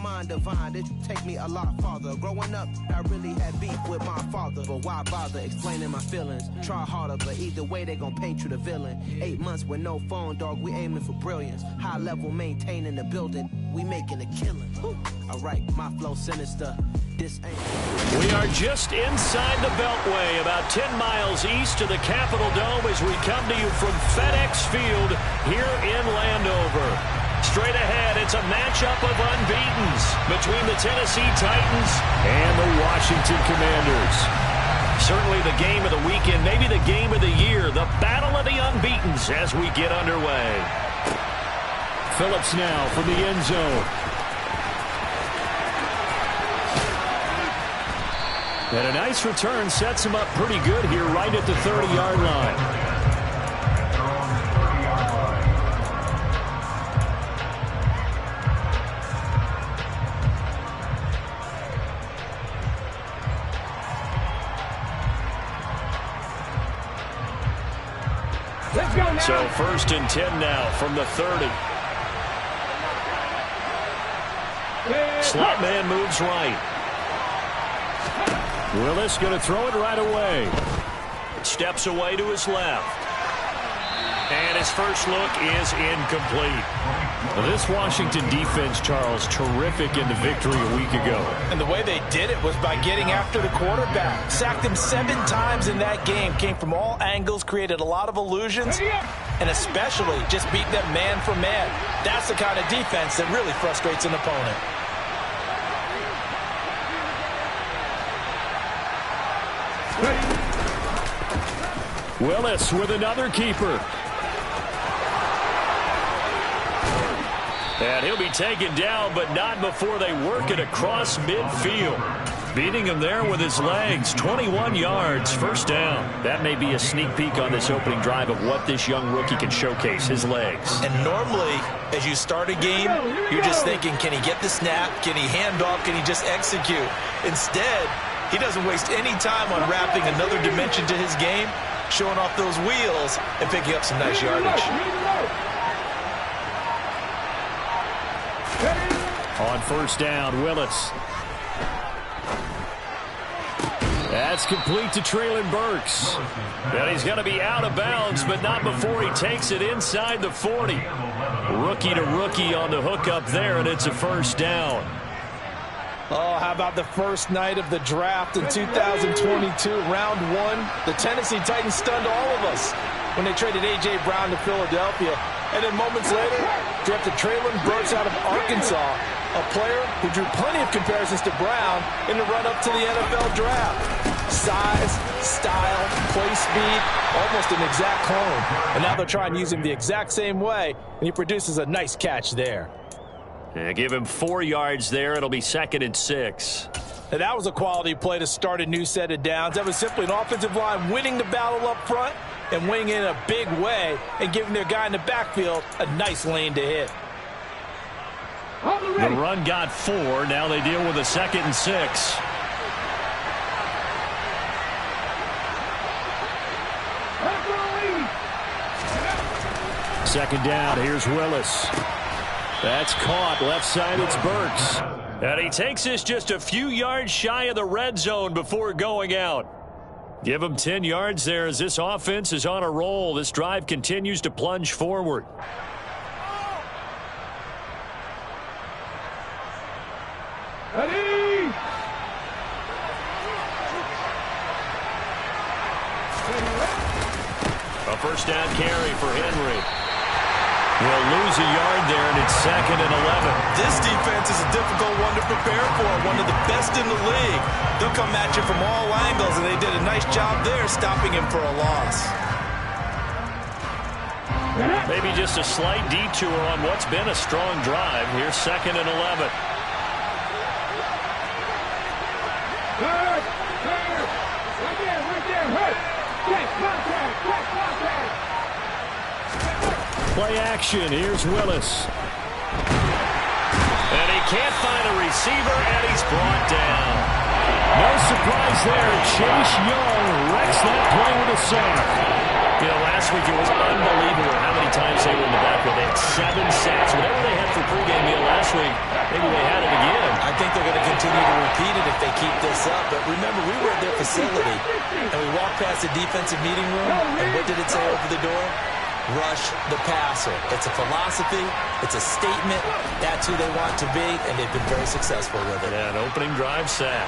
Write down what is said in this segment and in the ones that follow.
mind divine, it take me a lot farther. Growing up, I really had beef with my father, but why bother explaining my feelings? Try harder, but either way they gon' paint you the villain. 8 months with no phone, dog, we aiming for brilliance. High level maintaining the building, we making a killing. Alright, my flow sinister. This ain't. We are just inside the Beltway, about 10 miles east of the Capitol Dome as we come to you from FedEx Field here in Landover. Straight ahead, it's a matchup of unbeatens between the Tennessee Titans and the Washington Commanders. Certainly the game of the weekend, maybe the game of the year, the battle of the unbeatens as we get underway. Phillips now from the end zone. And a nice return sets him up pretty good here right at the 30-yard line. So 1st and 10 now from the 30. Slot man moves right. Willis going to throw it right away. Steps away to his left. And his first look is incomplete. This Washington defense, Charles, terrific in the victory a week ago. And the way they did it was by getting after the quarterback. Sacked him 7 times in that game. Came from all angles, created a lot of illusions, and especially just beat them man for man. That's the kind of defense that really frustrates an opponent. Willis with another keeper. And he'll be taken down, but not before they work it across midfield. Beating him there with his legs. 21 yards, first down. That may be a sneak peek on this opening drive of what this young rookie can showcase, his legs. And normally, as you start a game, you're just thinking, can he get the snap? Can he hand off? Can he just execute? Instead, he doesn't waste any time on wrapping another dimension to his game, showing off those wheels and picking up some nice yardage. On first down, Willis. That's complete to Treylon Burks. And he's going to be out of bounds, but not before he takes it inside the 40. Rookie to rookie on the hook up there, and it's a first down. Oh, how about the first night of the draft in 2022, round 1? The Tennessee Titans stunned all of us when they traded A.J. Brown to Philadelphia. And then moments later, drafted Treylon Burks out of Arkansas, a player who drew plenty of comparisons to Brown in the run-up to the NFL draft. Size, style, play speed, almost an exact clone. And now they're trying to use him the exact same way, and he produces a nice catch there. Yeah, give him 4 yards there. It'll be 2nd and 6. And that was a quality play to start a new set of downs. That was simply an offensive line winning the battle up front and winning in a big way and giving their guy in the backfield a nice lane to hit. The run got 4. Now they deal with a 2nd and 6. Second down. Here's Willis. That's caught. Left side, it's Burks. And he takes this just a few yards shy of the red zone before going out. Give him 10 yards there as this offense is on a roll. This drive continues to plunge forward. Ready? A first down carry for Henry. Will lose a yard there, and it's 2nd and 11. This defense is a difficult one to prepare for, one of the best in the league. They'll come at you from all angles, and they did a nice job there stopping him for a loss. Maybe just a slight detour on what's been a strong drive. Here's 2nd and 11. Play action. Here's Willis. And he can't find a receiver, and he's brought down. No surprise there. Chase Young wrecks that play with a sack. You know, last week it was unbelievable how many times they were in the backfield. They had 7 sacks. Whatever they had for pregame meal last week, maybe they had it again. continue to repeat it if they keep this up. But remember, we were at their facility, and we walked past the defensive meeting room, and what did it say over the door? Rush the passer. It's a philosophy. It's a statement. That's who they want to be, and they've been very successful with it. Yeah, an opening drive sack.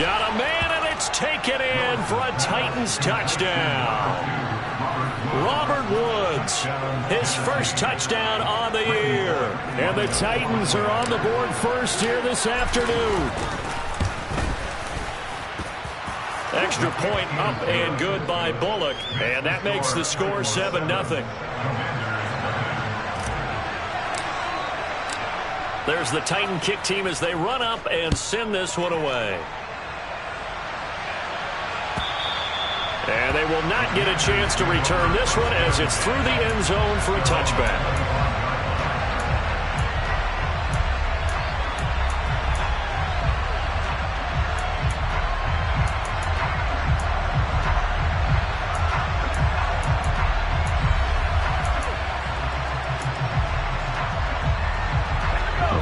Got a man, and it's taken in for a Titans touchdown. Robert Woods, his first touchdown on the year. And the Titans are on the board first here this afternoon. Extra point up and good by Bullock. And that makes the score 7-0. There's the Titan kick team as they run up and send this one away. And they will not get a chance to return this one as it's through the end zone for a touchback.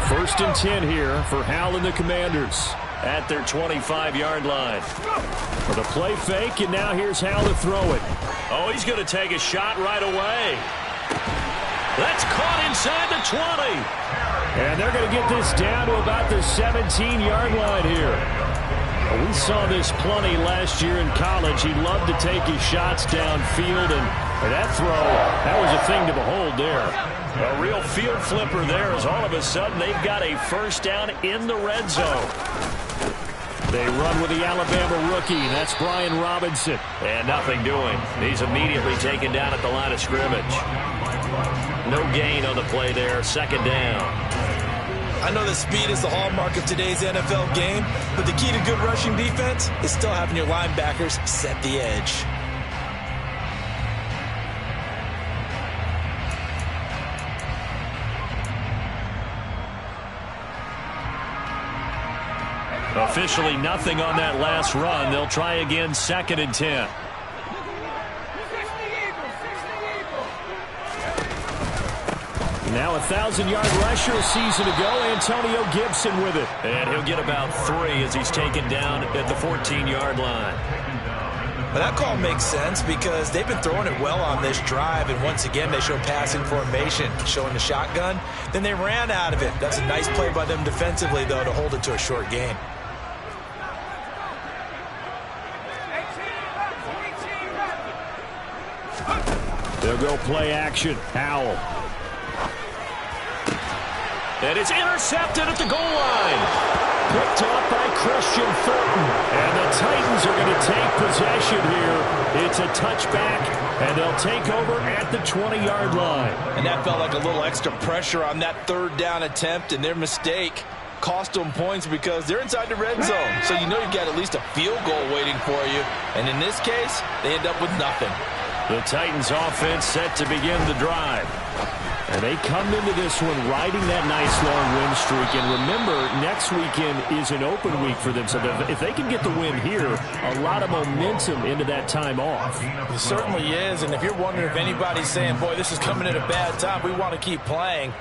First and 10 here for Hal and the Commanders at their 25-yard line. With a play fake, and now here's Hal to throw it. Oh, he's going to take a shot right away. That's caught inside the 20. And they're going to get this down to about the 17-yard line here. We saw this plenty last year in college. He loved to take his shots downfield, and that throw, that was a thing to behold there. A real field flipper there as all of a sudden they've got a first down in the red zone. They run with the Alabama rookie. That's Brian Robinson. And nothing doing. He's immediately taken down at the line of scrimmage. No gain on the play there. Second down. I know that speed is the hallmark of today's NFL game, but the key to good rushing defense is still having your linebackers set the edge. Officially nothing on that last run. They'll try again, second and 10. Now a 1,000-yard rusher a season ago. Antonio Gibson with it. And he'll get about 3 as he's taken down at the 14-yard line. But that call makes sense because they've been throwing it well on this drive, and once again they show passing formation, showing the shotgun. Then they ran out of it. That's a nice play by them defensively, though, to hold it to a short gain. They'll go play action. Howell. And it's intercepted at the goal line. Picked up by Christian Thornton. And the Titans are going to take possession here. It's a touchback, and they'll take over at the 20-yard line. And that felt like a little extra pressure on that third down attempt, and their mistake cost them points because they're inside the red zone. So you know you've got at least a field goal waiting for you. And in this case, they end up with nothing. The Titans offense set to begin the drive. And they come into this one riding that nice long win streak. And remember, next weekend is an open week for them. So if they can get the win here, a lot of momentum into that time off. It certainly is. And if you're wondering if anybody's saying, boy, this is coming at a bad time, we want to keep playing,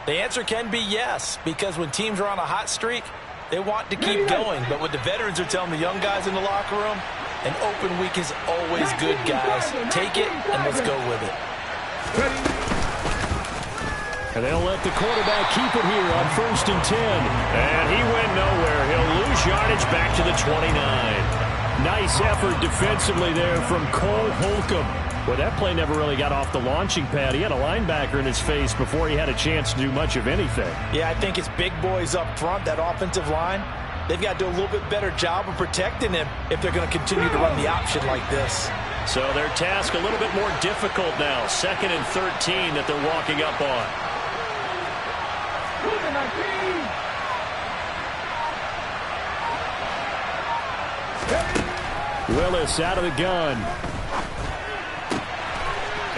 the answer can be yes. Because when teams are on a hot streak, they want to keep going. But what the veterans are telling the young guys in the locker room, an open week is always good, guys. Take it, and let's go with it. And they'll let the quarterback keep it here on 1st and 10. And he went nowhere. He'll lose yardage back to the 29. Nice effort defensively there from Cole Holcomb. Well, that play never really got off the launching pad. He had a linebacker in his face before he had a chance to do much of anything. Yeah, I think it's big boys up front, that offensive line. They've got to do a little bit better job of protecting him if they're going to continue to run the option like this. So their task a little bit more difficult now. 2nd and 13 that they're walking up on. Willis out of the gun.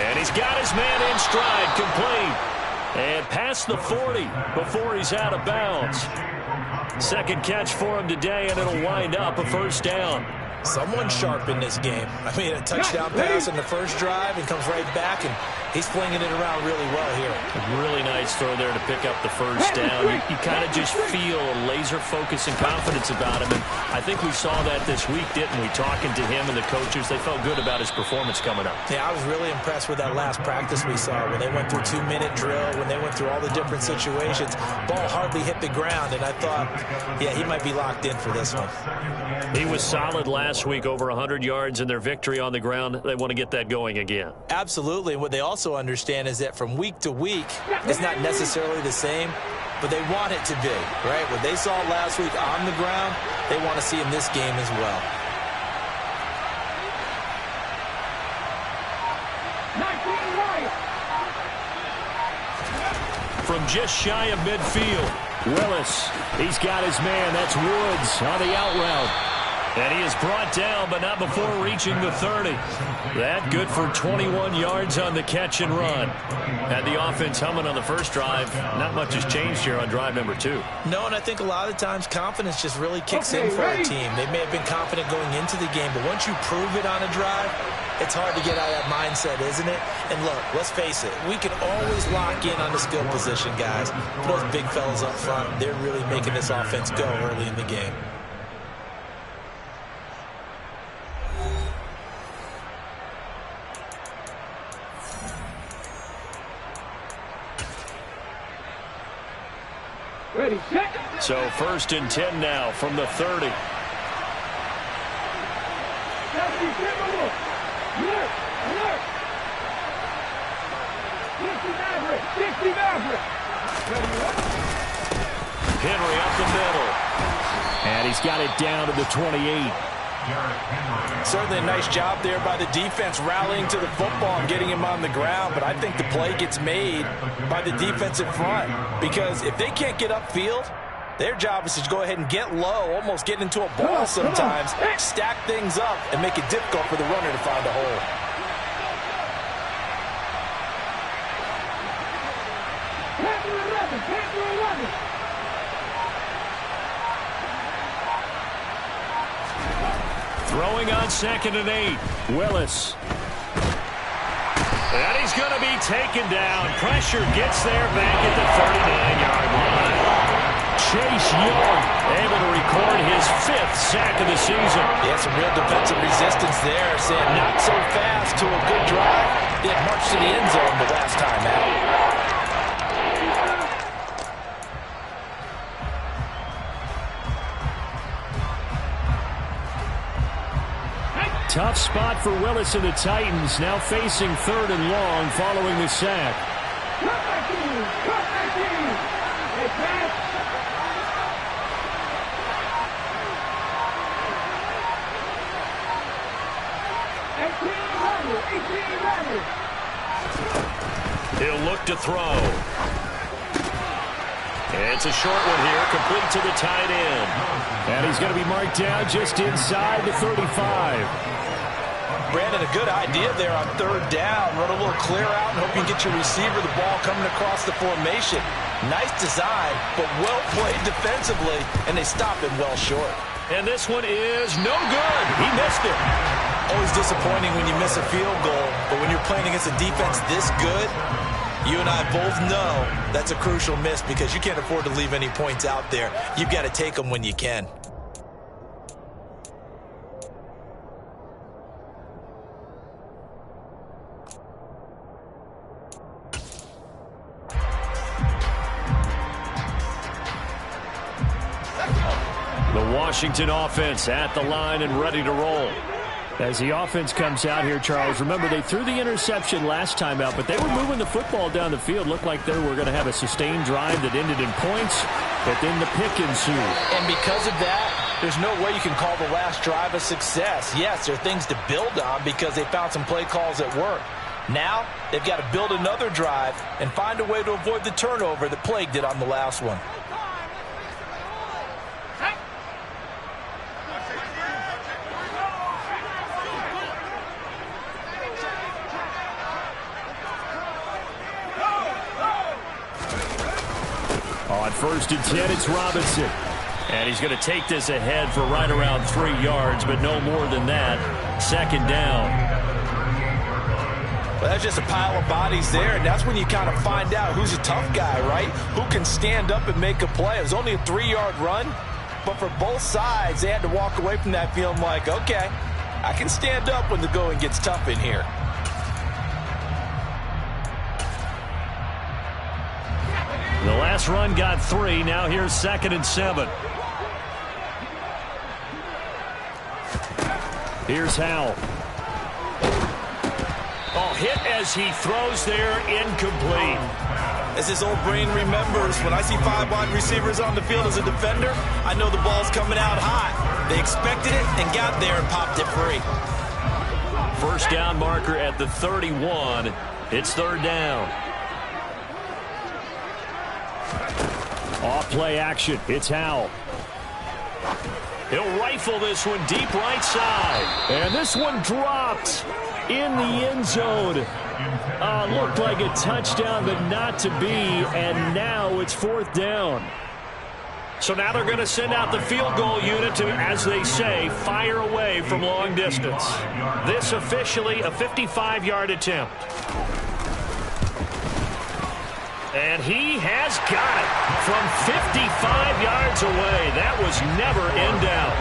And he's got his man in stride, complete. And past the 40 before he's out of bounds. Second catch for him today, and it'll wind up a first down. Someone sharp in this game. I mean, a touchdown pass in the first drive and comes right back, and He's flinging it around really well here. A really nice throw there to pick up the first down. You kind of just feel a laser focus and confidence about him. And I think we saw that this week, didn't we? Talking to him and the coaches, they felt good about his performance coming up. Yeah, I was really impressed with that last practice we saw when they went through 2-minute drill, when they went through all the different situations. Ball hardly hit the ground, and I thought, yeah, he might be locked in for this one. He was solid last week, over 100 yards in their victory on the ground. They want to get that going again. Absolutely. And what they also understand is that from week to week, it's not necessarily the same, but they want it to be, right? What they saw last week on the ground, they want to see in this game as well. From just shy of midfield, Willis, he's got his man. That's Woods on the out route. And he is brought down, but not before reaching the 30. That good for 21 yards on the catch and run. Had the offense humming on the first drive. Not much has changed here on drive number 2. No, and I think a lot of times confidence just really kicks in for a team. They may have been confident going into the game, but once you prove it on a drive, it's hard to get out of that mindset, isn't it? And look, let's face it, we can always lock in on the skill position, guys. But those big fellas up front, they're really making this offense go early in the game. Ready, set. So 1st and 10 now from the 30. Henry up the middle. And he's got it down to the 28. Certainly a nice job there by the defense rallying to the football and getting him on the ground, but I think the play gets made by the defensive front because if they can't get upfield, their job is to go ahead and get low, almost get into a ball sometimes, stack things up, and make it difficult for the runner to find a hole. Throwing on 2nd and 8. Willis. And he's going to be taken down. Pressure gets there back at the 39-yard line. Chase Young able to record his 5th sack of the season. Yeah, some real defensive resistance there. Saying not so fast to a good drive. They had marched to the end zone the last time out. Tough spot for Willis and the Titans, now facing 3rd and long following the sack. He'll look to throw. It's a short one here, complete to the tight end. And he's going to be marked down just inside the 35. Brandon, a good idea there on 3rd down. Run a little clear out and hope you can get your receiver the ball coming across the formation. Nice design, but well played defensively, and they stop him well short. And this one is no good. He missed it. Always disappointing when you miss a field goal, but when you're playing against a defense this good, you and I both know that's a crucial miss because you can't afford to leave any points out there. You've got to take them when you can. The Washington offense at the line and ready to roll. As the offense comes out here, Charles, remember they threw the interception last time out, but they were moving the football down the field. Looked like they were going to have a sustained drive that ended in points, but then the pick ensued. And because of that, there's no way you can call the last drive a success. Yes, there are things to build on because they found some play calls that work. Now, they've got to build another drive and find a way to avoid the turnover that plagued it on the last one. On 1st and 10, it's Robinson. And he's going to take this ahead for right around 3 yards, but no more than that. 2nd down. Well, that's just a pile of bodies there, and that's when you kind of find out who's a tough guy, right? Who can stand up and make a play. It was only a 3-yard run, but for both sides, they had to walk away from that feeling like, okay, I can stand up when the going gets tough in here. The last run got 3. Now here's 2nd and 7. Here's Howell. Oh, hit as he throws there, incomplete. As his old brain remembers, when I see 5 wide receivers on the field as a defender, I know the ball's coming out hot. They expected it and got there and popped it free. First down marker at the 31. It's 3rd down. Off play action. It's Howell. He'll rifle this one deep right side. And this one dropped in the end zone. Looked like a touchdown, but not to be. And now it's 4th down. So now they're going to send out the field goal unit to, as they say, fire away from long distance. This officially a 55-yard attempt. And he has got it from 55 yards away. That was never in doubt.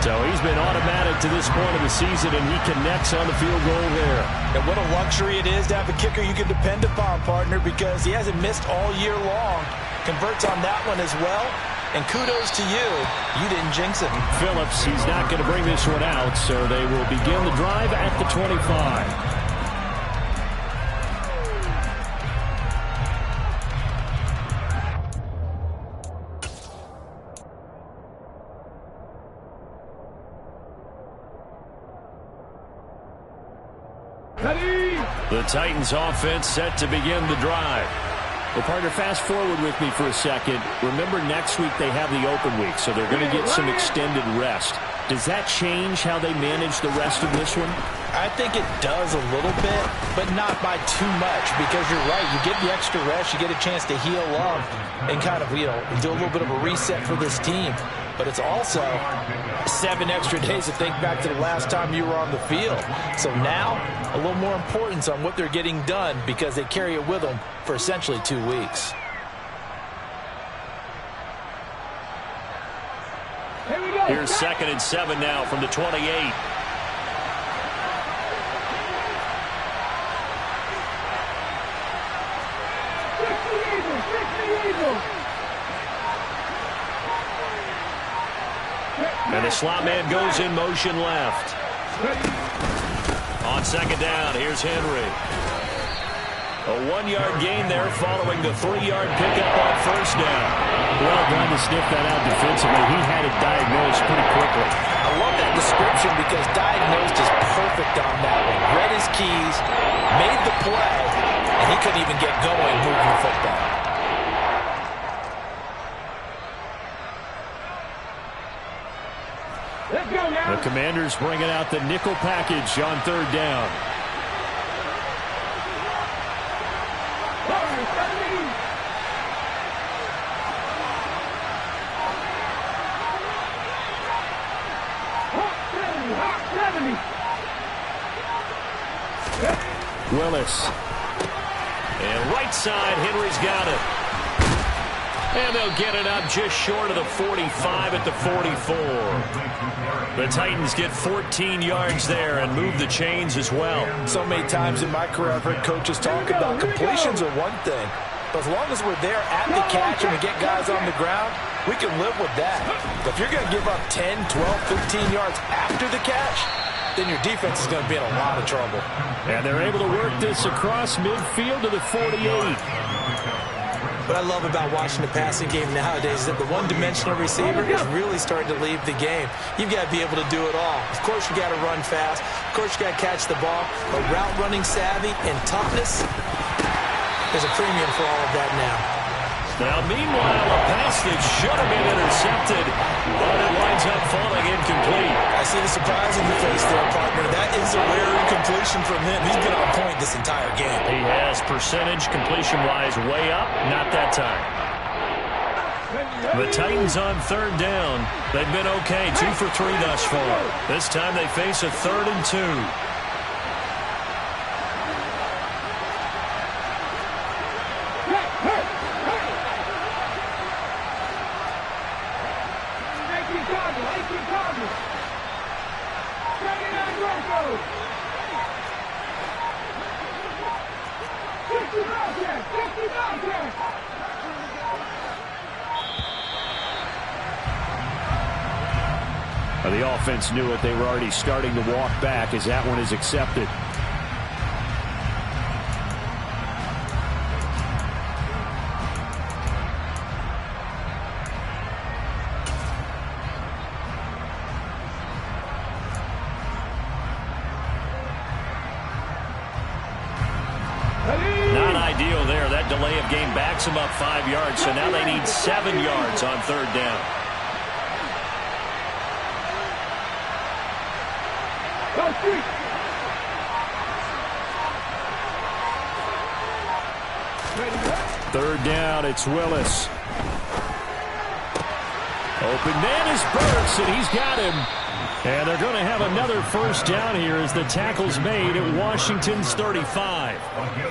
So he's been automatic to this point of the season, and he connects on the field goal there. And what a luxury it is to have a kicker you can depend upon, partner, because he hasn't missed all year long. Converts on that one as well. And kudos to you. You didn't jinx it. Phillips, he's not going to bring this one out, so they will begin the drive at the 25. The Titans offense set to begin the drive. Well, partner, fast forward with me for a second. Remember, next week they have the open week, so they're going to get some extended rest. Does that change how they manage the rest of this one? I think it does a little bit, but not by too much, because you're right. You get the extra rest. You get a chance to heal up and kind of, do a little bit of a reset for this team. But it's also 7 extra days to think back to the last time you were on the field. So now, a little more importance on what they're getting done because they carry it with them for essentially 2 weeks. Here's 2nd and 7 now from the 28. And the slot man goes in motion left. On 2nd down, here's Henry. A 1-yard gain there following the 3-yard pickup on 1st down. Well done to sniff that out defensively. He had it diagnosed pretty quickly. I love that description because diagnosed is perfect on that one. Read his keys, made the play, and he couldn't even get going moving the football. The Commanders bringing out the nickel package on 3rd down. Willis. And right side, Henry's got it. And they'll get it up just short of the 45 at the 44. The Titans get 14 yards there and move the chains as well. So many times in my career, I've heard coaches talk about completions are one thing. But as long as we're there at the catch and we get guys on the ground, we can live with that. But if you're going to give up 10, 12, 15 yards after the catch, then your defense is going to be in a lot of trouble. And they're able to work this across midfield to the 48. What I love about watching the passing game nowadays is that the one-dimensional receiver is really starting to leave the game. You've got to be able to do it all. Of course, you got to run fast. Of course, you got to catch the ball. But route running savvy and toughness, there's a premium for all of that now. Now, meanwhile, a pass that should have been intercepted, but it winds up falling incomplete. I see the surprise in your face there, partner. That is a rare incompletion from him. He's been on point this entire game. He has percentage completion-wise way up, not that time. The Titans on 3rd down. They've been okay, 2 for 3 thus far. This time they face a 3rd and 2. The offense knew it. They were already starting to walk back as that one is accepted. Not ideal there. That delay of game backs them up 5 yards, so now they need 7 yards on third down. Third down, it's Willis. Open man is Burks, and he's got him. And they're going to have another first down here as the tackle's made at Washington's 35.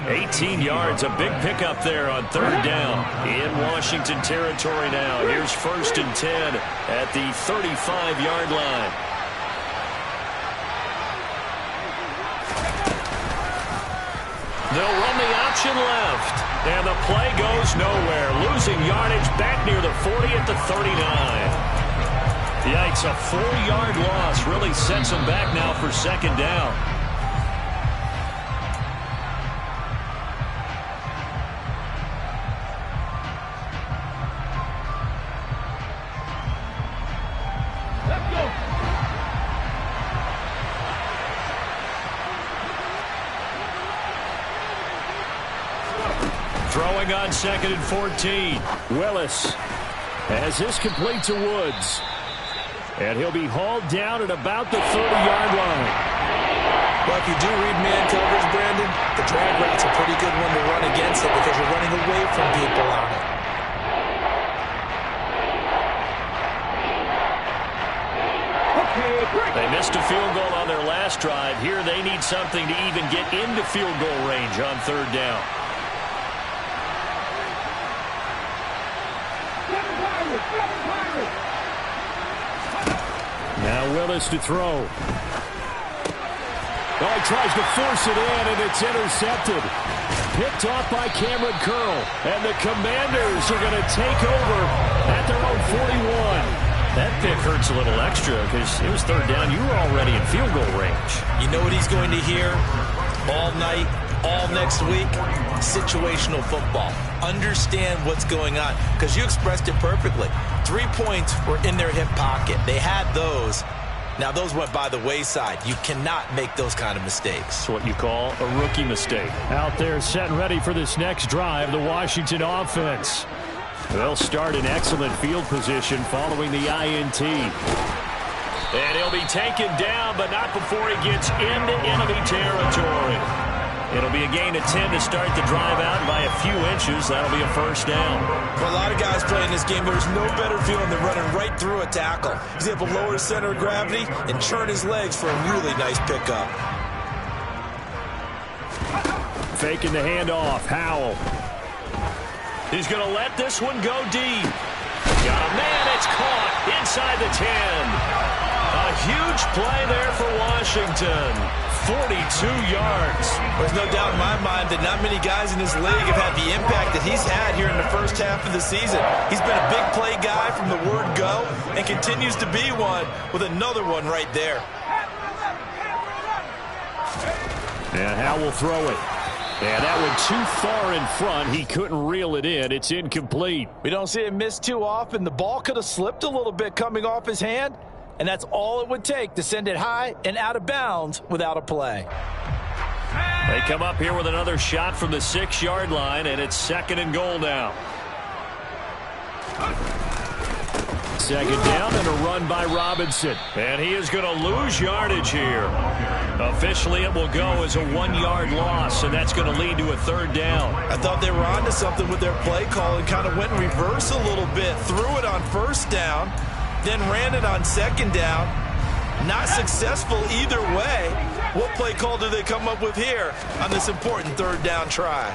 18 yards, a big pickup there on third down in Washington territory now. Here's 1st and 10 at the 35-yard line. They'll run the option left, and the play goes nowhere. Losing yardage back near the 40 at the 39. Yikes, a 4-yard loss really sets them back now for second down. Throwing on 2nd and 14. Willis as this complete to Woods. And he'll be hauled down at about the 30-yard line. Well, if you do read man coverage, Brandon, the drag route's a pretty good one to run against it because you're running away from people on it. They missed a field goal on their last drive. Here they need something to even get into field goal range on third down. Now Willis to throw. Oh, he tries to force it in, and it's intercepted. Picked off by Cameron Curl. And the Commanders are going to take over at their own 41. That pick hurts a little extra because it was third down. You were already in field goal range. You know what he's going to hear all night, all next week? Situational football. Understand what's going on because you expressed it perfectly. 3 points were in their hip pocket. They had those. Now, those went by the wayside. You cannot make those kind of mistakes. It's what you call a rookie mistake. Out there set and ready for this next drive, the Washington offense. They'll start in excellent field position following the INT. And he'll be taken down, but not before he gets into enemy territory. It'll be a gain of 10 to start the drive out, and by a few inches, that'll be a first down. For a lot of guys playing this game, there's no better feeling than running right through a tackle. He's able to lower his center of gravity and churn his legs for a really nice pickup. Faking the handoff, Howell. He's going to let this one go deep. Got a man, it's caught inside the 10. A huge play there for Washington. 42 yards. There's no doubt in my mind that not many guys in this league have had the impact that he's had here in the first half of the season. He's been a big play guy from the word go and continues to be one with another one right there. And Howell will throw it. And that one too far in front. He couldn't reel it in. It's incomplete. We don't see him miss too often. The ball could have slipped a little bit coming off his hand. And that's all it would take to send it high and out of bounds without a play. They come up here with another shot from the 6-yard line, and it's 2nd and goal now. Second down and a run by Robinson. And he is going to lose yardage here. Officially, it will go as a 1-yard loss, and that's going to lead to a third down. I thought they were onto something with their play call and kind of went in reverse a little bit. Threw it on first down. Then ran it on second down. Not successful either way. What play call do they come up with here on this important third down try?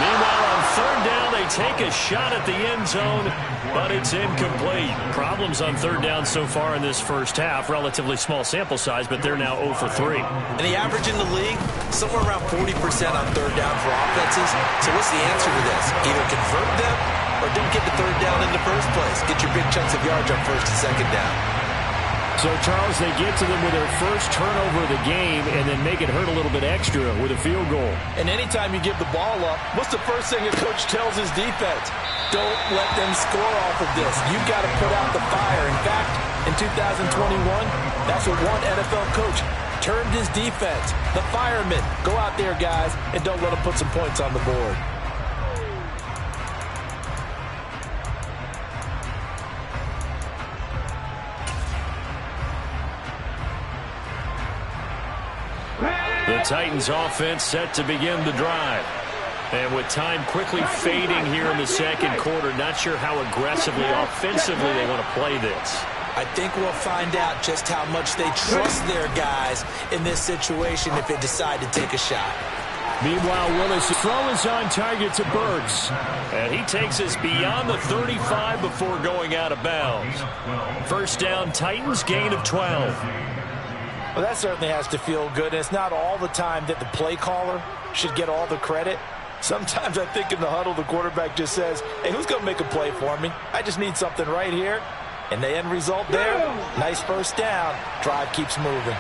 Meanwhile, on third down, they they take a shot at the end zone, but it's incomplete. Problems on third down so far in this first half. Relatively small sample size, but they're now 0 for 3. And the average in the league, somewhere around 40% on third down for offenses. So what's the answer to this? Either convert them or don't get the third down in the first place. Get your big chunks of yards on first and second down. So, Charles, they get to them with their first turnover of the game and then make it hurt a little bit extra with a field goal. And anytime you give the ball up, what's the first thing a coach tells his defense? Don't let them score off of this. You've got to put out the fire. In fact, in 2021, that's what one NFL coach termed his defense. The firemen. Go out there, guys, and don't let them put some points on the board. The Titans offense set to begin the drive. And with time quickly fading here in the second quarter, not sure how aggressively, offensively they want to play this. I think we'll find out just how much they trust their guys in this situation if they decide to take a shot. Meanwhile, Willis' throw is on target to Burks. And he takes us beyond the 35 before going out of bounds. First down, Titans, gain of 12. Well, that certainly has to feel good. And it's not all the time that the play caller should get all the credit. Sometimes I think in the huddle, the quarterback just says, hey, who's going to make a play for me? I just need something right here. And the end result there, nice first down. Drive keeps moving.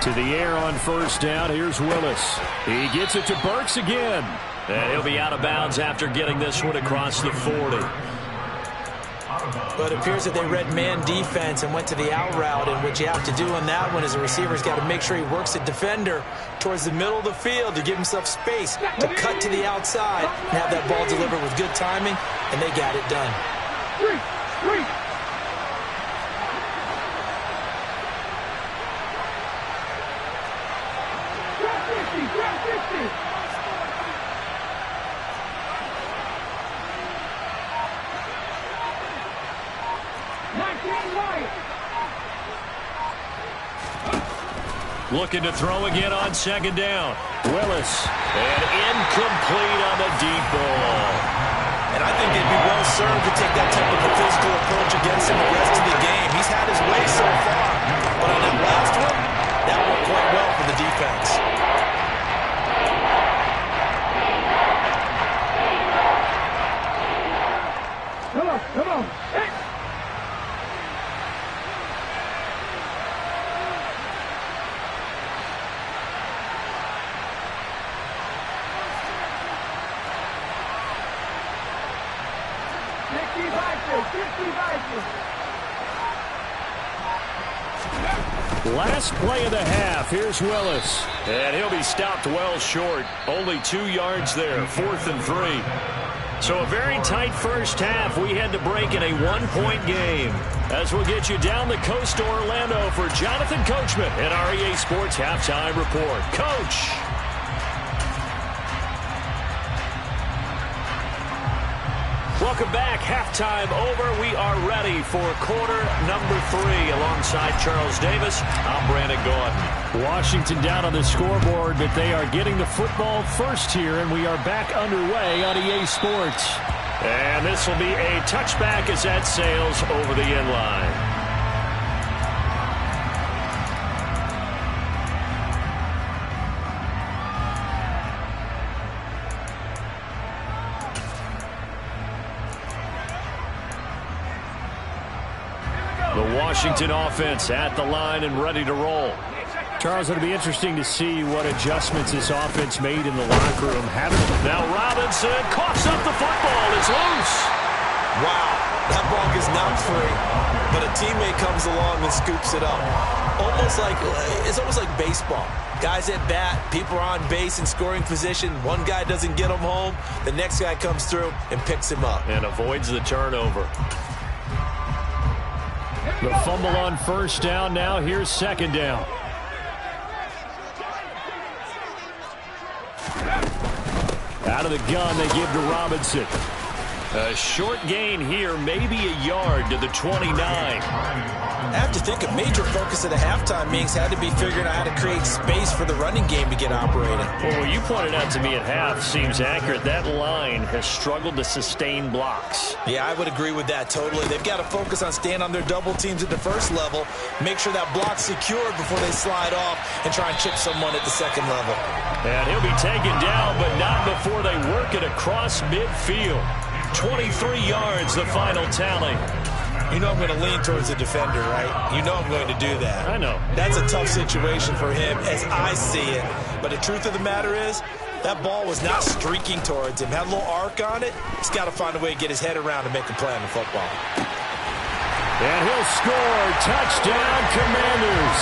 To the air on first down. Here's Willis. He gets it to Burks again. And he'll be out of bounds after getting this one across the 40. But it appears that they read man defense and went to the out route. And what you have to do on that one is the receiver's got to make sure he works the defender towards the middle of the field to give himself space to cut to the outside and have that ball delivered with good timing. And they got it done. Three. Looking to throw again on second down. Willis. And incomplete on the deep ball. And I think they'd be well served to take that type of a physical approach against him the rest of the game. He's had his way so far. But on that last one, that worked quite well for the defense. Come on. Hey. Last play of the half. Here's Willis. And he'll be stopped well short. Only 2 yards there. 4th and 3. So a very tight first half. We had to break in a 1-point game. As we'll get you down the coast to Orlando for Jonathan Coachman at our EA Sports Halftime Report. Coach. Welcome back. Halftime over. We are ready for quarter number 3. Alongside Charles Davis, I'm Brandon Gaudin. Washington down on the scoreboard, but they are getting the football first here, and we are back underway on EA Sports. And this will be a touchback as that sails over the end line. Washington offense at the line and ready to roll. Charles, it'll be interesting to see what adjustments this offense made in the locker room. Now Robinson coughs up the football. It's loose. Wow, that ball is not free, but a teammate comes along and scoops it up. It's almost like baseball. Guys at bat, people are on base in scoring position. One guy doesn't get him home. The next guy comes through and picks him up. And avoids the turnover. The fumble on first down. Now here's second down. Out of the gun, they give to Robinson. A short gain here, maybe a yard to the 29. I have to think a major focus at the halftime meetings had to be figuring out how to create space for the running game to get operating. Well, what you pointed out to me at half seems accurate. That line has struggled to sustain blocks. Yeah, I would agree with that totally. They've got to focus on staying on their double teams at the first level, make sure that block's secured before they slide off and try and chip someone at the second level. And he'll be taken down, but not before they work it across midfield. 23 yards, the final tally. You know I'm going to lean towards the defender, right? You know I'm going to do that. I know. That's a tough situation for him as I see it. But the truth of the matter is, that ball was not streaking towards him. Had a little arc on it. He's got to find a way to get his head around and make a play on the football. And he'll score. Touchdown, Commanders.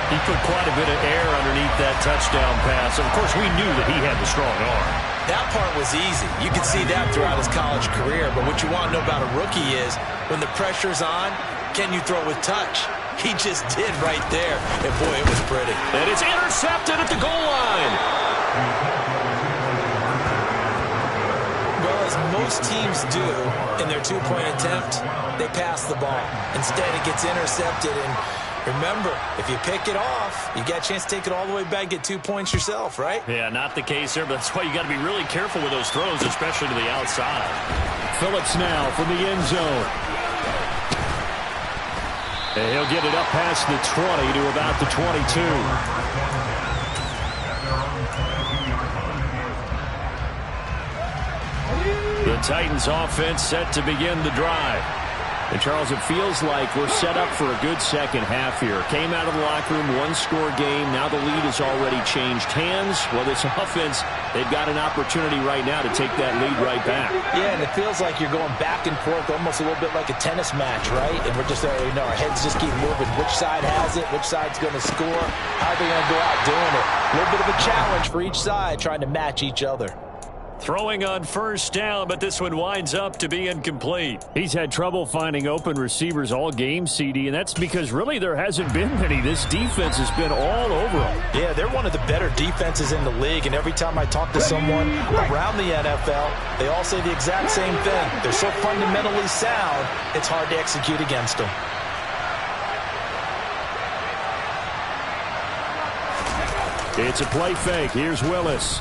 He put quite a bit of air underneath that touchdown pass. Of course, we knew that he had the strong arm. That part was easy. You could see that throughout his college career. But what you want to know about a rookie is when the pressure's on, can you throw with touch? He just did right there. And, boy, it was pretty. And it's intercepted at the goal line. Well, as most teams do in their two-point attempt, they pass the ball. Instead, it gets intercepted. And remember, if you pick it off, you got a chance to take it all the way back and get 2 points yourself, right? Yeah, not the case there, but that's why you got to be really careful with those throws, especially to the outside. Phillips now from the end zone. And he'll get it up past the 20 to about the 22. The Titans offense set to begin the drive. And, Charles, it feels like we're set up for a good second half here. Came out of the locker room, one-score game. Now the lead has already changed hands. Well, this offense, they've got an opportunity right now to take that lead right back. Yeah, and it feels like you're going back and forth almost a little bit like a tennis match, right? And we're just, our heads just keep moving. Which side has it? Which side's going to score? How are they going to go out doing it? A little bit of a challenge for each side trying to match each other. Throwing on first down, but this one winds up to be incomplete. He's had trouble finding open receivers all game, CD, and that's because really there hasn't been many. This defense has been all over them. Yeah, they're one of the better defenses in the league, and every time I talk to someone around the NFL, they all say the exact same thing. They're so fundamentally sound, it's hard to execute against them. It's a play fake. Here's Willis.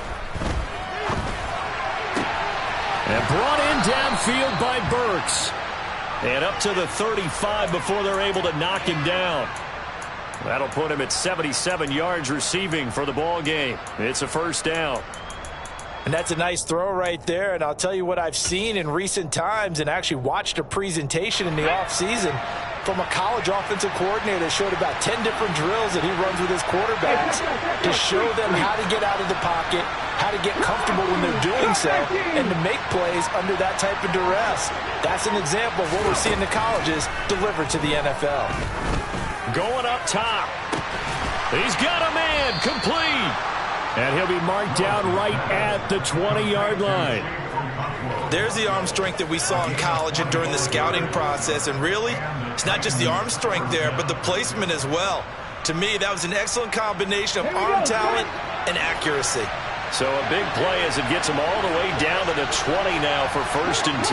And brought in downfield by Burks. And up to the 35 before they're able to knock him down. That'll put him at 77 yards receiving for the ball game. It's a first down. And that's a nice throw right there. And I'll tell you what I've seen in recent times and actually watched a presentation in the offseason from a college offensive coordinator that showed about 10 different drills that he runs with his quarterbacks to show them how to get out of the pocket, how to get comfortable when they're doing so, and to make plays under that type of duress. That's an example of what we're seeing the colleges deliver to the NFL. Going up top. He's got a man, complete. And he'll be marked down right at the 20-yard line. There's the arm strength that we saw in college and during the scouting process. And really, it's not just the arm strength there, but the placement as well. To me, that was an excellent combination of arm talent and accuracy. So a big play as it gets him all the way down to the 20 now for 1st and 10.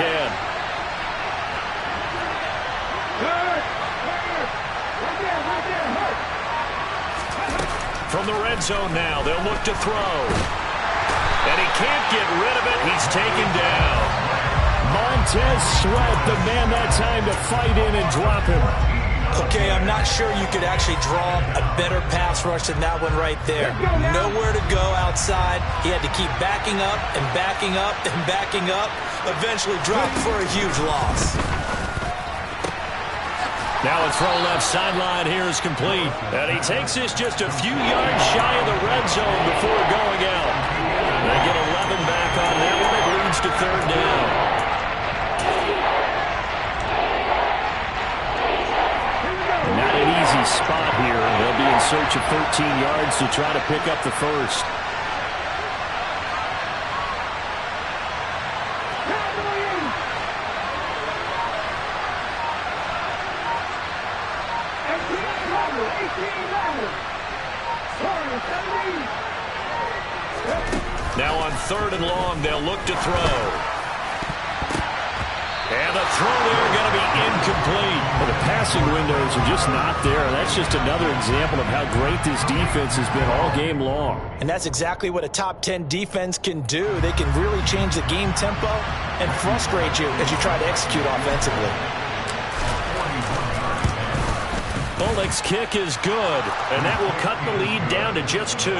From the red zone now, they'll look to throw. And he can't get rid of it. He's taken down. Montez Sweat, the man that time to fight in and drop him. Okay, I'm not sure you could actually draw a better pass rush than that one right there. Nowhere to go outside. He had to keep backing up and backing up and backing up. Eventually dropped for a huge loss. Now a throw left sideline here is complete. And he takes this just a few yards shy of the red zone before going out. They get 11 back on that one. It leads to 3rd down. Not an easy spot here. They'll be in search of 13 yards to try to pick up the first. Now on 3rd and long, they'll look to throw. And the throw there going to be incomplete. Well, the passing windows are just not there. That's just another example of how great this defense has been all game long. And that's exactly what a top 10 defense can do. They can really change the game tempo and frustrate you as you try to execute offensively. Bullock's kick is good, and that will cut the lead down to just 2.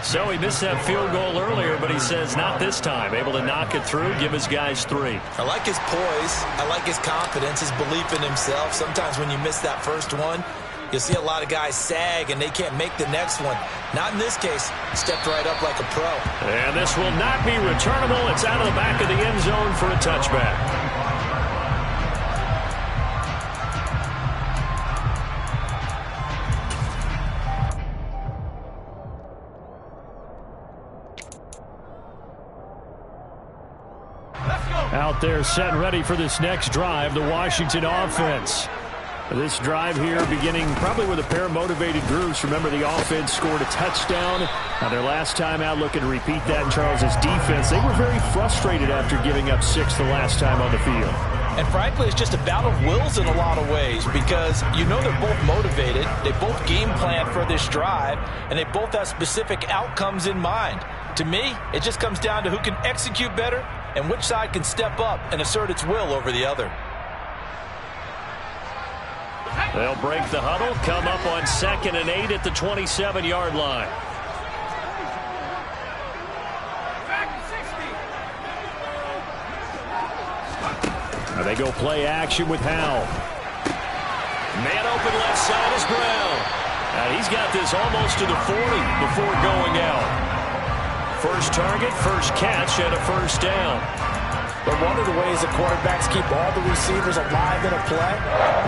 So he missed that field goal earlier, but he says not this time. Able to knock it through, give his guys 3. I like his poise. I like his confidence, his belief in himself. Sometimes when you miss that first one, you'll see a lot of guys sag and they can't make the next one. Not in this case. Stepped right up like a pro. And this will not be returnable. It's out of the back of the end zone for a touchback. Out there set and ready for this next drive, the Washington offense. This drive here beginning probably with a pair of motivated groups. Remember, the offense scored a touchdown. Now their last time out, looking to repeat that in Charles's defense. They were very frustrated after giving up 6 the last time on the field. And frankly, it's just a battle of wills in a lot of ways because you know they're both motivated. They both game plan for this drive, and they both have specific outcomes in mind. To me, it just comes down to who can execute better and which side can step up and assert its will over the other. They'll break the huddle, come up on 2nd and 8 at the 27-yard line. Now they go play action with Howell. Man open left side is Brown. And he's got this almost to the 40 before going out. First target, first catch, and a first down. But one of the ways the quarterbacks keep all the receivers alive in a play,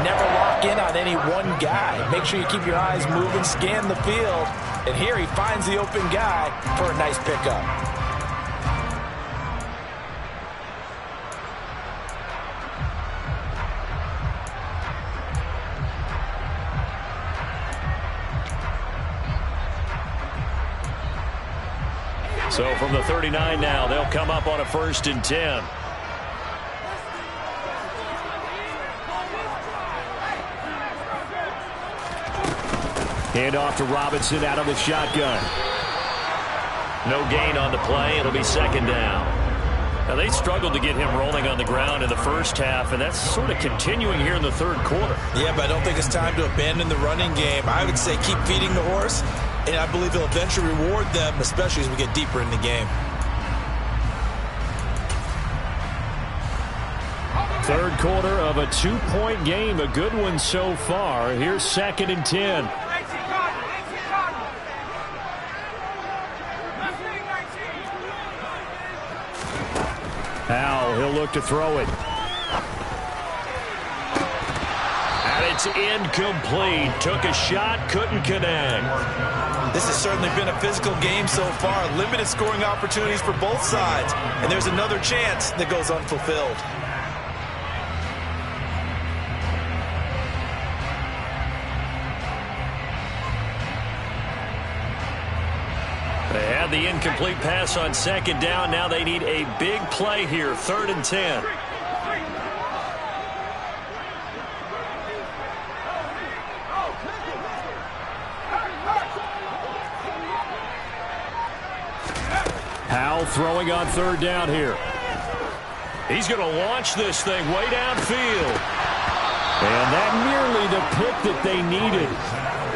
never lock in on any one guy. Make sure you keep your eyes moving, scan the field, and here he finds the open guy for a nice pickup. So from the 39 now, they'll come up on a 1st and 10. Hand off to Robinson out of the shotgun. No gain on the play. It'll be 2nd down. Now, they struggled to get him rolling on the ground in the first half, and that's sort of continuing here in the 3rd quarter. Yeah, but I don't think it's time to abandon the running game. I would say keep feeding the horse, and I believe he'll eventually reward them, especially as we get deeper in the game. 3rd quarter of a 2-point game, a good one so far. Here's 2nd and 10. Howell, he'll look to throw it. And it's incomplete. Took a shot, couldn't connect. This has certainly been a physical game so far. Limited scoring opportunities for both sides. And there's another chance that goes unfulfilled. They had the incomplete pass on 2nd down. Now they need a big play here. 3rd and 10. Howell throwing on 3rd down here. He's going to launch this thing way downfield. And that nearly the pick that they needed.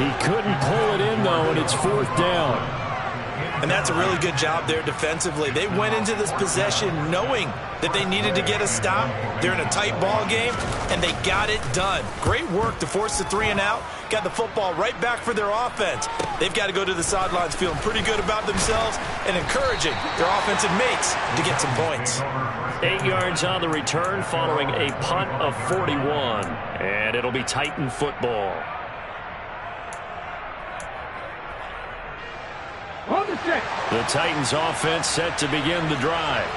He couldn't pull it in, though, and it's 4th down. And that's a really good job there defensively. They went into this possession knowing that they needed to get a stop. They're in a tight ball game, and they got it done. Great work to force the 3 and out. Got the football right back for their offense. They've got to go to the sidelines feeling pretty good about themselves and encouraging their offensive mates to get some points. 8 yards on the return following a punt of 41. And it'll be Titan football. The Titans offense set to begin the drive.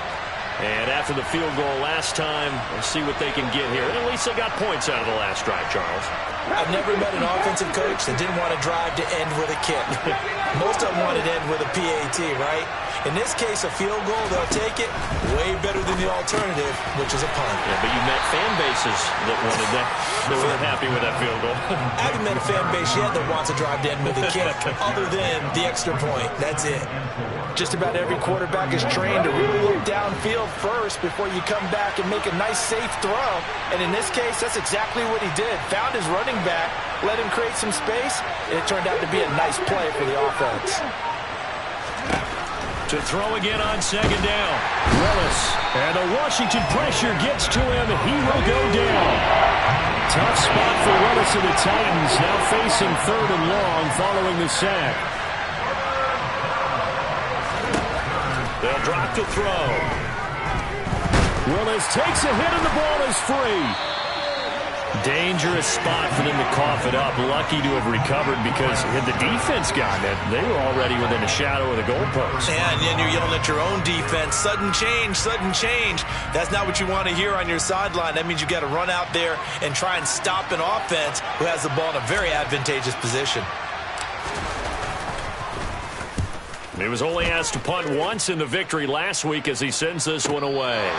And after the field goal last time, we'll see what they can get here. And at least they got points out of the last drive, Charles. I've never met an offensive coach that didn't want to drive to end with a kick. Most of them wanted to end with a PAT, right? In this case, a field goal, they'll take it way better than the alternative, which is a punt. Yeah, but you met fan bases that wanted that. They weren't happy with that field goal. I haven't met a fan base yet that wants to drive to end with a kick other than the extra point. That's it. Just about every quarterback is trained to really look downfield first before you come back and make a nice, safe throw. And in this case, that's exactly what he did. Found his running back, let him create some space, and it turned out to be a nice play for the offense. To throw again on second down. Willis. And the Washington pressure gets to him. He will go down. Tough spot for Willis and the Titans. Now facing third and long following the sack. They'll drop to throw. Willis takes a hit and the ball is free. Dangerous spot for them to cough it up. Lucky to have recovered because had the defense gotten it, they were already within a shadow of the goalpost. Yeah, and then you're yelling at your own defense. Sudden change, sudden change. That's not what you want to hear on your sideline. That means you got to run out there and try and stop an offense who has the ball in a very advantageous position. He was only asked to punt once in the victory last week as he sends this one away.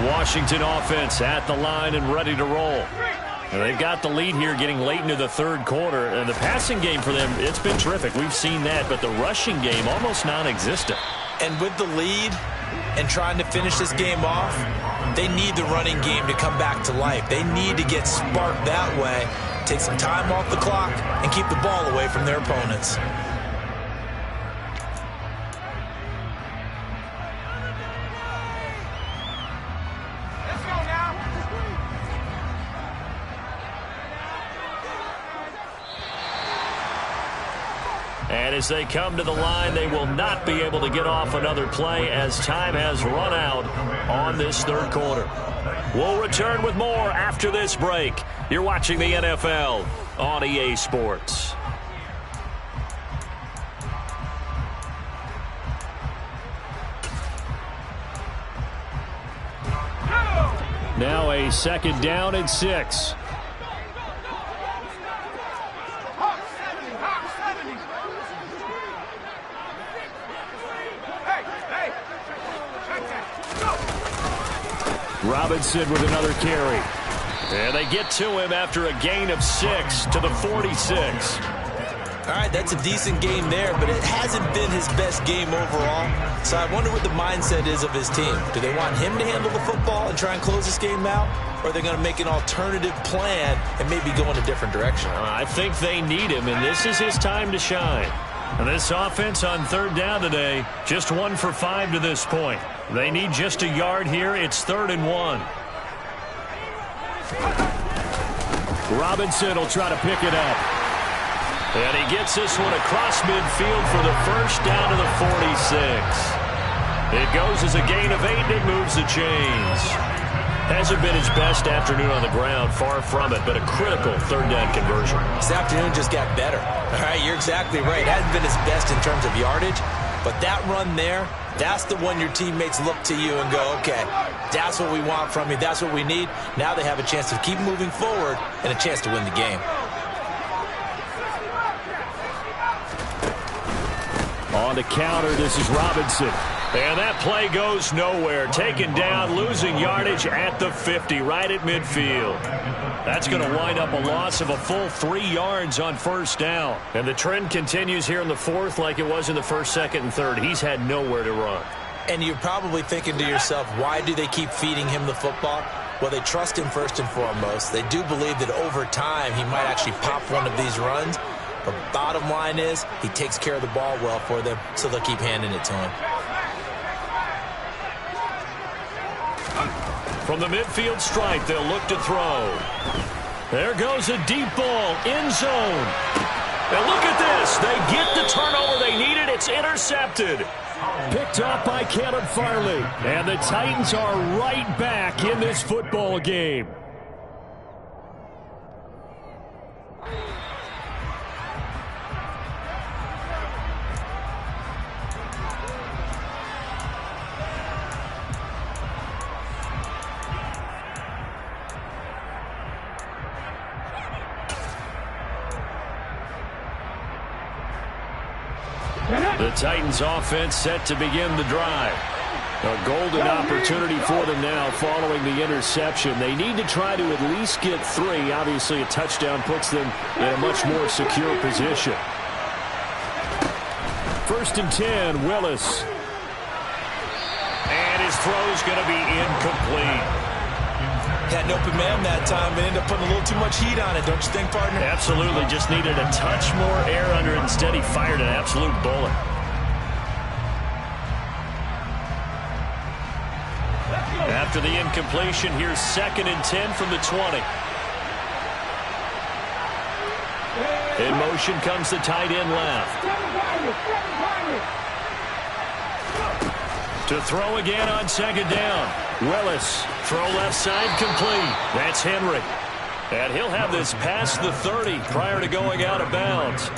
Washington offense at the line and ready to roll. And they've got the lead here getting late into the third quarter. And the passing game for them, it's been terrific. We've seen that, but the rushing game almost non-existent. And with the lead and trying to finish this game off, they need the running game to come back to life. They need to get sparked that way, take some time off the clock, and keep the ball away from their opponents. And as they come to the line, they will not be able to get off another play as time has run out on this third quarter. We'll return with more after this break. You're watching the NFL on EA Sports. Now a second down and 6. Robinson with another carry. And they get to him after a gain of 6 to the 46. All right, that's a decent game there, but it hasn't been his best game overall. So I wonder what the mindset is of his team. Do they want him to handle the football and try and close this game out? Or are they going to make an alternative plan and maybe go in a different direction? I think they need him, and this is his time to shine. And this offense on third down today, just 1 for 5 to this point. They need just a yard here. It's 3rd and 1. Robinson will try to pick it up. And he gets this one across midfield for the first down to the 46. It goes as a gain of 8, and it moves the chains. Hasn't been his best afternoon on the ground, far from it, but a critical third down conversion. This afternoon just got better. All right, you're exactly right. It hasn't been his best in terms of yardage, but that run there, that's the one your teammates look to you and go, okay, that's what we want from you. That's what we need. Now they have a chance to keep moving forward and a chance to win the game. On the counter, this is Robinson. And that play goes nowhere. Taken down, losing yardage at the 50, right at midfield. That's going to wind up a loss of a full 3 yards on first down. And the trend continues here in the fourth like it was in the first, second, and third. He's had nowhere to run. And you're probably thinking to yourself, why do they keep feeding him the football? Well, they trust him first and foremost. They do believe that over time he might actually pop one of these runs. But bottom line is he takes care of the ball well for them, so they'll keep handing it to him. From the midfield stripe, they'll look to throw. There goes a deep ball, end zone. And look at this. They get the turnover they needed. It's intercepted. Picked off by Caleb Farley. And the Titans are right back in this football game. The Titans offense set to begin the drive. A golden opportunity for them now following the interception. They need to try to at least get 3. Obviously, a touchdown puts them in a much more secure position. 1st and 10, Willis. And his throw's going to be incomplete. Had an open man that time, but ended up putting a little too much heat on it, don't you think, partner? Absolutely. Just needed a touch more air under it. Instead, he fired an absolute bullet. After the incompletion, here's 2nd and 10 from the 20. In motion comes the tight end left. To throw again on 2nd down. Willis, throw left side complete. That's Henry. And he'll have this past the 30 prior to going out of bounds.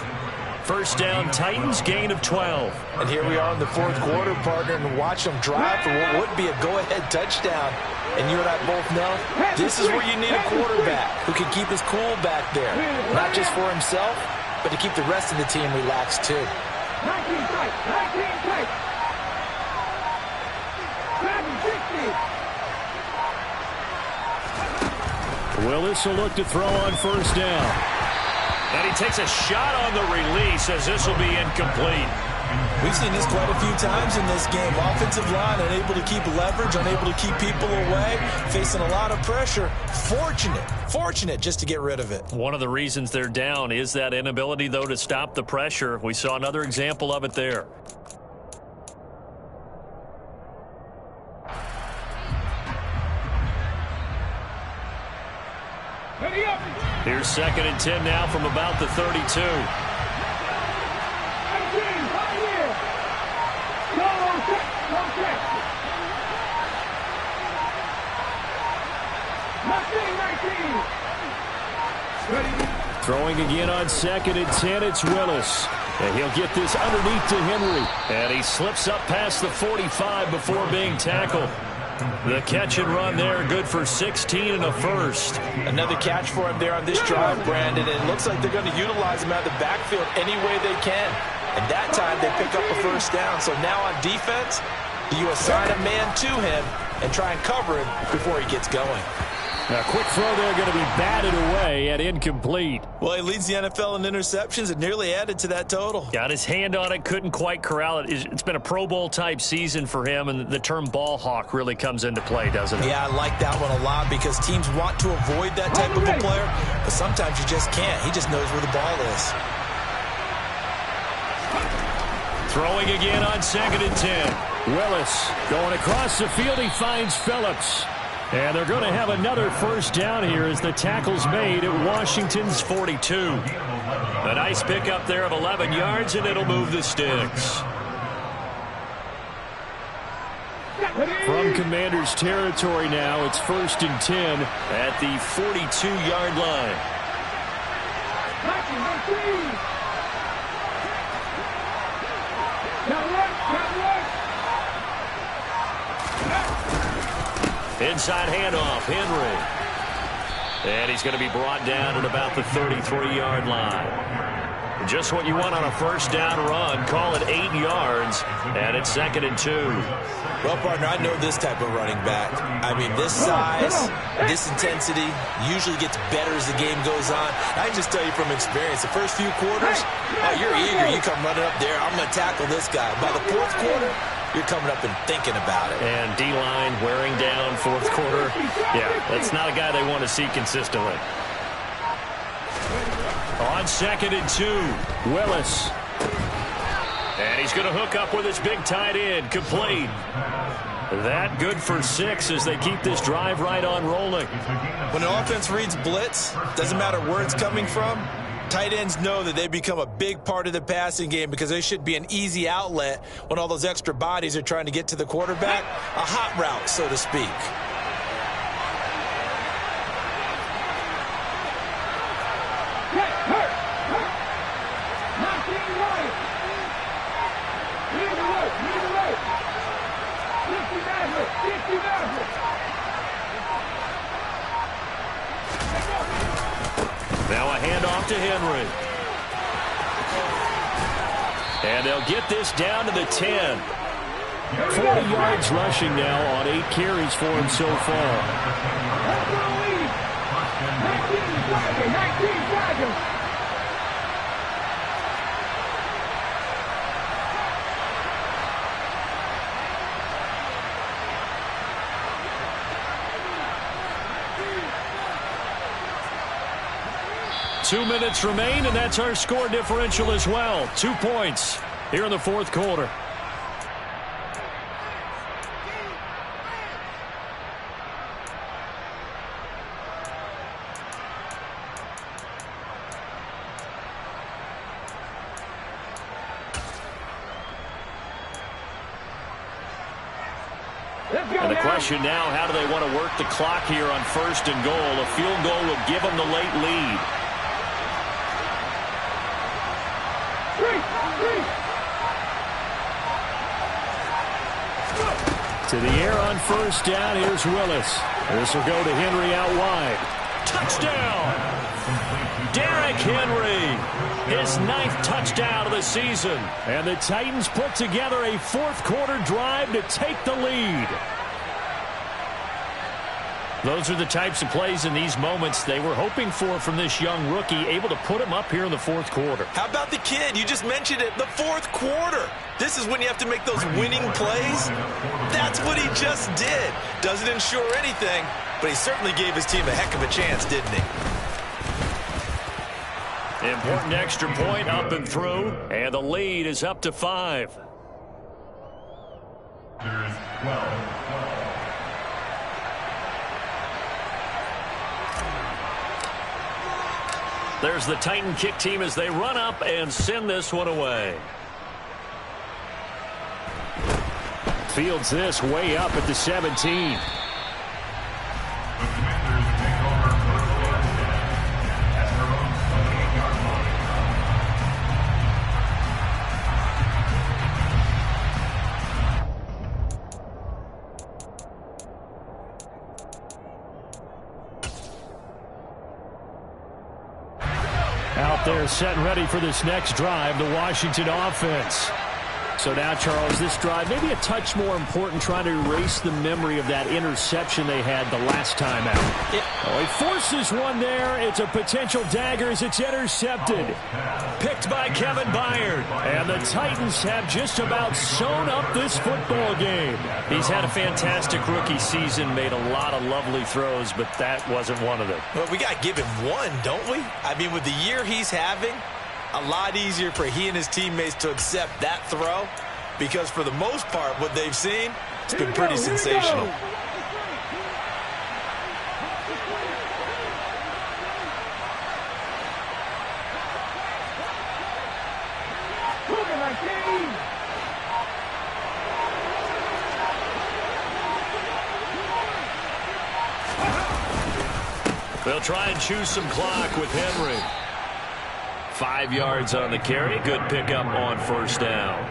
1st down, Titans, gain of 12. And here we are in the 4th quarter, partner, and watch them drive for what would be a go-ahead touchdown. And you and I both know this is where you need a quarterback who can keep his cool back there. Not just for himself, but to keep the rest of the team relaxed, too. 19 tight. Willis will look to throw on 1st down. And he takes a shot on the release as this will be incomplete. We've seen this quite a few times in this game. Offensive line unable to keep leverage, unable to keep people away, facing a lot of pressure. Fortunate just to get rid of it. One of the reasons they're down is that inability, though, to stop the pressure. We saw another example of it there. Here's 2nd and 10 now from about the 32. Throwing again on 2nd and 10, it's Willis. And he'll get this underneath to Henry. And he slips up past the 45 before being tackled. The catch and run there, good for 16 and a first. Another catch for him there on this drive, Brandon. And it looks like they're going to utilize him out of the backfield any way they can. And that time they pick up a 1st down. So now on defense, you assign a man to him and try and cover him before he gets going. A quick throw there going to be batted away and incomplete. Well, he leads the NFL in interceptions and nearly added to that total. Got his hand on it, couldn't quite corral it. It's been a Pro Bowl type season for him, and the term ball hawk really comes into play, doesn't it? Yeah, I like that one a lot because teams want to avoid that type of a player, but sometimes you just can't. He just knows where the ball is. Throwing again on 2nd and 10. Willis going across the field. He finds Phillips. And they're going to have another 1st down here as the tackle's made at Washington's 42. A nice pickup there of 11 yards, and it'll move the sticks. From Commanders territory now, it's 1st and 10 at the 42-yard line. Inside handoff, Henry. And he's going to be brought down at about the 33-yard line. Just what you want on a 1st down run. Call it 8 yards, and it's 2nd and 2. Well, partner, I know this type of running back. I mean, this size, this intensity usually gets better as the game goes on. I can just tell you from experience, the first few quarters, you're eager. You come running up there, I'm going to tackle this guy. By the 4th quarter, you're coming up and thinking about it. And D-line wearing down 4th quarter. Yeah, that's not a guy they want to see consistently. On 2nd and 2, Willis. And he's going to hook up with his big tight end, complete. That good for 6 as they keep this drive right on rolling. When an offense reads blitz, doesn't matter where it's coming from, tight ends know that they become a big part of the passing game because they should be an easy outlet when all those extra bodies are trying to get to the quarterback. A hot route, so to speak. Now a handoff to Henry. And they'll get this down to the 10. 40 yards rushing now on 8 carries for him so far. 2 minutes remain, and that's our score differential as well. 2 points here in the fourth quarter. And the question now, how do they want to work the clock here on 1st and goal? A field goal will give them the late lead. To the air on 1st down. Here's Willis. This will go to Henry out wide. Touchdown! Derrick Henry, his 9th touchdown of the season. And the Titans put together a fourth quarter drive to take the lead. Those are the types of plays in these moments they were hoping for from this young rookie, able to put him up here in the fourth quarter. How about the kid? You just mentioned it, the fourth quarter. This is when you have to make those winning plays. That's what he just did. Doesn't ensure anything, but he certainly gave his team a heck of a chance, didn't he? Important extra point up and through, and the lead is up to 5. There's the Titan kick team as they run up and send this one away. Fields this way up at the 17. Out there set and ready for this next drive, the Washington offense. So now, Charles, this drive maybe a touch more important, trying to erase the memory of that interception they had the last time out. Oh, he forces one there. It's a potential dagger as it's intercepted. Picked by Kevin Byard. And the Titans have just about sewn up this football game. He's had a fantastic rookie season, made a lot of lovely throws, but that wasn't one of them. Well, we got to give him one, don't we? I mean, with the year he's having, a lot easier for he and his teammates to accept that throw, because for the most part, what they've seen, it's been pretty sensational. They'll try and choose some clock with Henry. 5 yards on the carry. Good pickup on 1st down.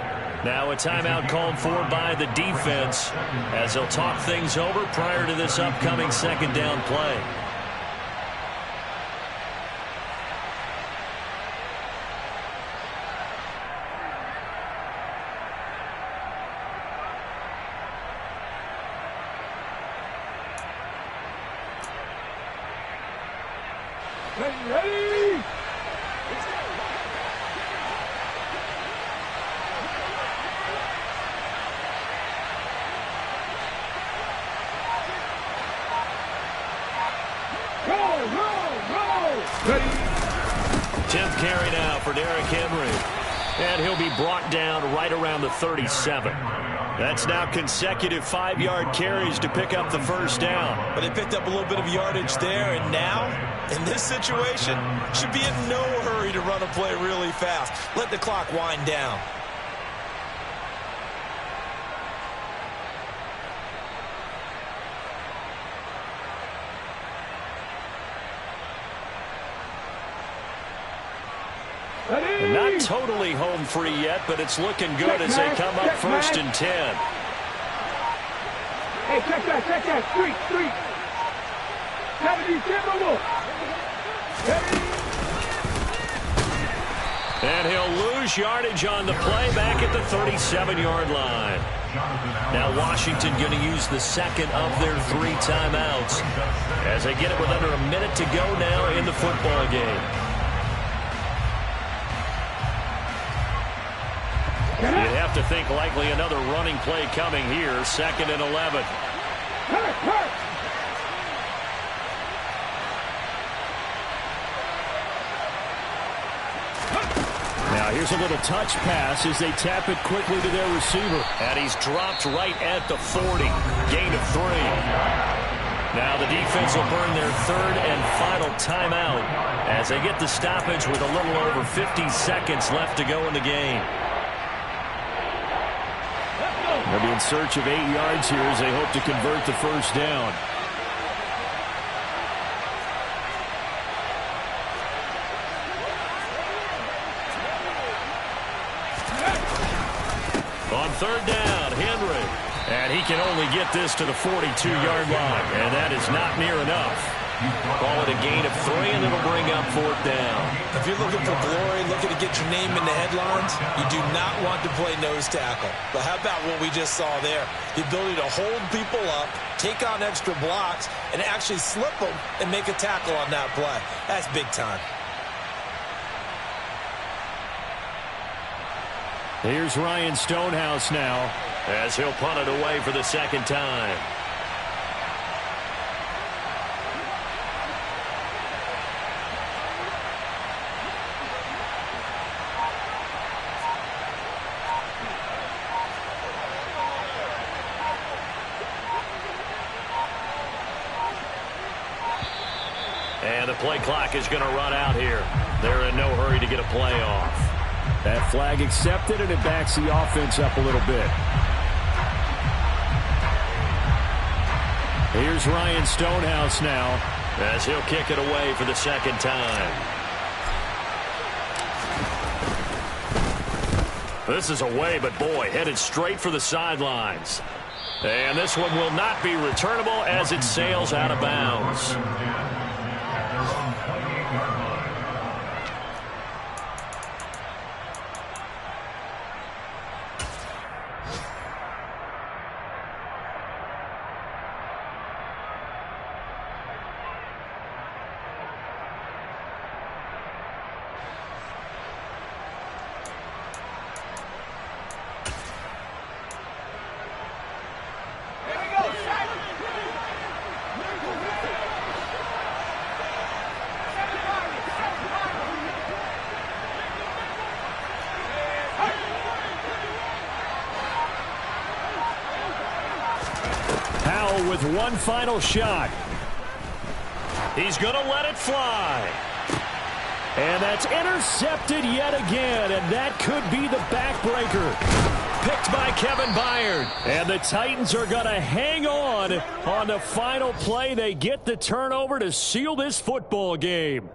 Now a timeout called for by the defense as they'll talk things over prior to this upcoming 2nd down play. Ready? Ready. 10th carry now for Derrick Henry. And he'll be brought down right around the 37. That's now consecutive 5-yard carries to pick up the first down. But they picked up a little bit of yardage there, and now, in this situation, should be in no hurry to run a play really fast. Let the clock wind down. And not totally home free yet, but it's looking good as they come up 1st and 10. Hey, check that. Street. 70, And he'll lose yardage on the play back at the 37-yard line. Now Washington going to use the second of their 3 timeouts as they get it with under a minute to go now in the football game. You'd have to think likely another running play coming here, 2nd and 11. Now here's a little touch pass as they tap it quickly to their receiver. And he's dropped right at the 40. Gain of 3. Now the defense will burn their 3rd and final timeout as they get the stoppage with a little over 50 seconds left to go in the game. They'll be in search of 8 yards here as they hope to convert the first down. On 3rd down, Henry. And he can only get this to the 42-yard line, and that is not near enough. Call it a gain of 3, and it'll bring up 4th down. If you're looking for glory, looking to get your name in the headlines, you do not want to play nose tackle. But how about what we just saw there? The ability to hold people up, take on extra blocks, and actually slip them and make a tackle on that play. That's big time. Here's Ryan Stonehouse now as he'll punt it away for the 2nd time. And the play clock is going to run out here. They're in no hurry to get a play off. That flag accepted, and it backs the offense up a little bit. Here's Ryan Stonehouse now as he'll kick it away for the 2nd time. This is away, but boy, headed straight for the sidelines. And this one will not be returnable as it sails out of bounds. With one final shot. He's going to let it fly. And that's intercepted yet again, and that could be the backbreaker. Picked by Kevin Byard. And the Titans are going to hang on the final play. They get the turnover to seal this football game.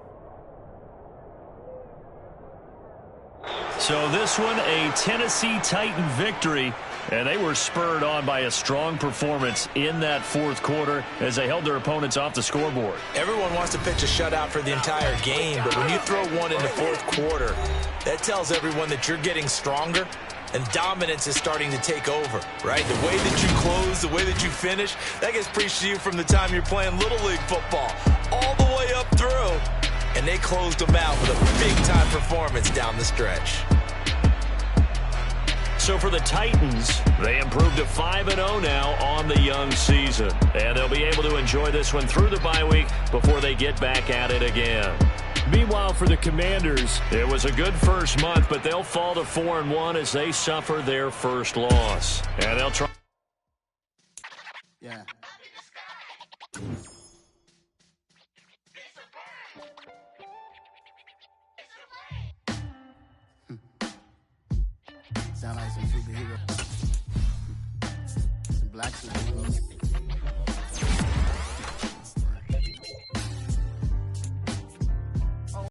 So this one, a Tennessee Titan victory. And they were spurred on by a strong performance in that 4th quarter as they held their opponents off the scoreboard. Everyone wants to pitch a shutout for the entire game, but when you throw one in the 4th quarter, that tells everyone that you're getting stronger and dominance is starting to take over, right? The way that you close, the way that you finish, that gets preached to you from the time you're playing Little League football all the way up through. And they closed them out with a big-time performance down the stretch. So for the Titans, they improved to 5-0 now on the young season. And they'll be able to enjoy this one through the bye week before they get back at it again. Meanwhile, for the Commanders, it was a good first month, but they'll fall to 4-1 as they suffer their first loss. And they'll try. Yeah. Sound like some superhero. Some black superheroes.